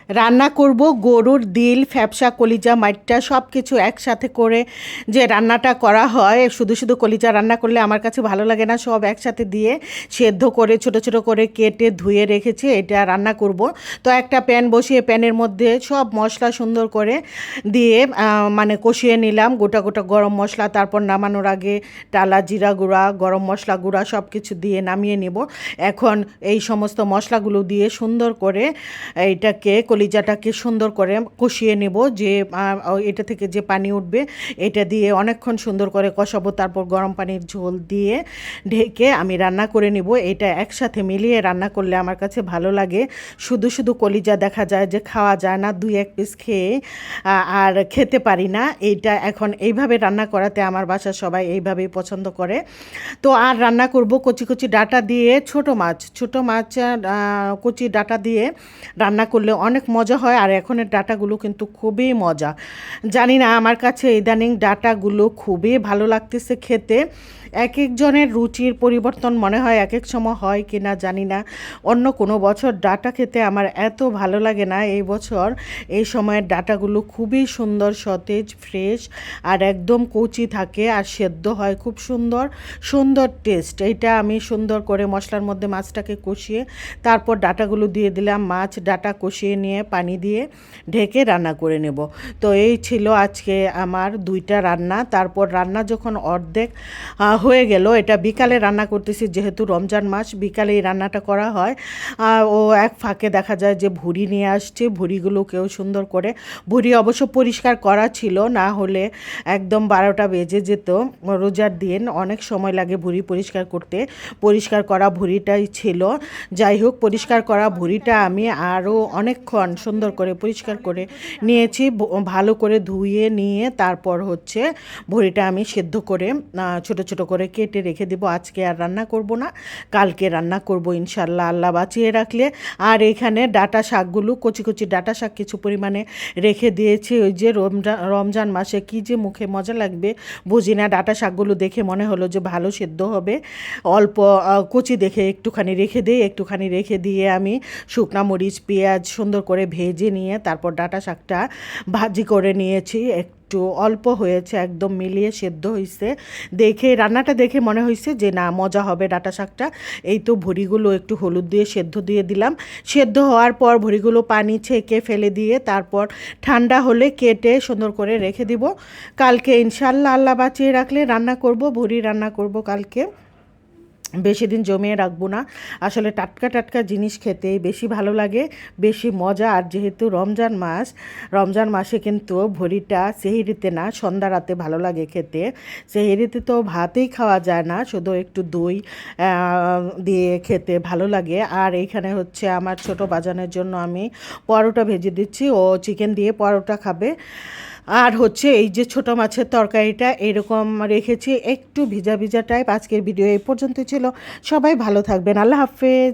রান্না করব গরুর দিল, ফ্যাপসা, কলিজা, মাইট্টা সব কিছু একসাথে করে যে রান্নাটা করা হয়। শুধু শুধু কলিজা রান্না করলে আমার কাছে ভালো লাগে না, সব একসাথে দিয়ে সেদ্ধ করে ছোট ছোট করে কেটে ধুয়ে রেখেছি, এটা রান্না করব। তো একটা প্যান বসিয়ে প্যানের মধ্যে সব মশলা সুন্দর করে দিয়ে মানে কষিয়ে নিলাম, গোটা গোটা গরম মশলা, তারপর নামানোর আগে টালা জিরা গুঁড়া, গরম মশলা গুঁড়া সব কিছু দিয়ে নামিয়ে নেব। এখন এই সমস্ত মশলাগুলো দিয়ে সুন্দর করে এইটাকে কলিজাটাকে সুন্দর করে কষিয়ে নেব, যে এটা থেকে যে পানি উঠবে এটা দিয়ে অনেকক্ষণ সুন্দর করে কষাবো। তারপর গরম পানির ঝোল দিয়ে ঢেকে আমি রান্না করে নেব। এটা একসাথে মিলিয়ে রান্না করলে আমার কাছে ভালো লাগে। শুধু শুধু কলিজা দেখা যায় যে খাওয়া যায় না, দুই এক পিস খেয়ে আর খেতে পারি না। এইটা এখন এইভাবে রান্না করাতে আমার বাসার সবাই এইভাবেই পছন্দ করে। তো আর রান্না করব কচি কচি ডাঁটা দিয়ে ছোট মাছ কচি ডাঁটা দিয়ে রান্না করলে অনেক মজা হয়। আর এখনের ডাঁটাগুলো কিন্তু খুবই মজা, জানি না আমার কাছে ইদানিং ডাঁটাগুলো খুবই ভালো লাগতেছে খেতে। এক একজনের রুচির পরিবর্তন মনে হয় এক এক সময় হয় কি না জানি না। অন্য কোনো বছর ডাঁটা খেতে আমার এত ভালো লাগে না, এই বছর এই সময়ের ডাঁটাগুলো খুবই সুন্দর, সতেজ, ফ্রেশ আর একদম কচি থাকে আর সেদ্ধ হয় খুব সুন্দর সুন্দর টেস্ট। এইটা আমি সুন্দর করে মশলার মধ্যে মাছটাকে কষিয়ে তারপর ডাঁটাগুলো দিয়ে দিলাম। মাছ ডাঁটা কষিয়ে নিয়ে পানি দিয়ে ঢেকে রান্না করে নেব। তো এই ছিল আজকে আমার দুইটা রান্না। তারপর রান্না যখন অর্ধেক হয়ে গেল, এটা বিকালে রান্না করতেছি যেহেতু রমজান মাস, বিকালে এই রান্নাটা করা হয়। ও এক ফাঁকে দেখা যায় যে ভুড়ি নিয়ে আসছে, ভুড়িগুলোকেও সুন্দর করে, ভুড়ি অবশ্য পরিষ্কার করা ছিল, না হলে একদম 12টা বেজে যেত। রোজার দিন অনেক সময় লাগে ভুড়ি পরিষ্কার করতে, পরিষ্কার করা ভুড়িটাই ছিল। যাই হোক, পরিষ্কার করা ভুড়িটা আমি আরও অনেকক্ষণ সুন্দর করে পরিষ্কার করে নিয়েছি, ভালো করে ধুয়ে নিয়ে তারপর হচ্ছে ভুড়িটা আমি সেদ্ধ করে ছোট ছোট করে কেটে রেখে দেব। আজকে আর রান্না করব না, কালকে রান্না করব ইনশাল্লাহ, আল্লাহ বাঁচিয়ে রাখলে। আর এখানে ডাঁটা শাকগুলো, কচি কচি ডাঁটা শাক কিছু পরিমাণে রেখে দিয়েছি। ওই যে রমজান মাসে কি যে মুখে মজা লাগবে বুঝি না, ডাঁটা শাকগুলো দেখে মনে হলো যে ভালো সেদ্ধ হবে, অল্প কচি দেখে একটুখানি রেখে দিয়ে আমি শুকনা মরিচ পেঁয়াজ সুন্দর করে ভেজে নিয়ে তারপর ডাঁটা শাকটা ভাজি করে নিয়েছি। একটু অল্প হয়েছে, একদম মিলিয়ে সেদ্ধ হয়েছে। রান্নাটা দেখে মনে হয়েছে যে না, মজা হবে ডাঁটা শাকটা। এই তো ভুড়িগুলো একটু হলুদ দিয়ে সেদ্ধ দিয়ে দিলাম। সেদ্ধ হওয়ার পর ভুড়িগুলো পানি ছেঁকে ফেলে দিয়ে তারপর ঠান্ডা হলে কেটে সুন্দর করে রেখে দিব। কালকে ইনশাল্লাহ আল্লাহ বাঁচিয়ে রাখলে রান্না করব, ভুড়ি রান্না করব কালকে। বেশি দিন জমিয়ে রাখবো না, আসলে টাটকা টাটকা জিনিস খেতেই বেশি ভালো লাগে, বেশি মজা। আর যেহেতু রমজান মাসে কিন্তু ভুড়িটা সেহরিতে না, সন্ধ্যা রাতে ভালো লাগে খেতে। সেহরিতে তো ভাতেই খাওয়া যায় না, শুধু একটু দই দিয়ে খেতে ভালো লাগে। আর এইখানে হচ্ছে আমার ছোট বাজানের জন্য আমি পরোটা ভেজে দিচ্ছি, ও চিকেন দিয়ে পরোটা খাবে। আর হচ্ছে এই যে ছোটো মাছের তরকারিটা এরকম রেখেছি, একটু ভিজা ভিজা টাইপ। আজকের ভিডিও এই পর্যন্ত ছিল, সবাই ভালো থাকবেন, আল্লাহ হাফেজ।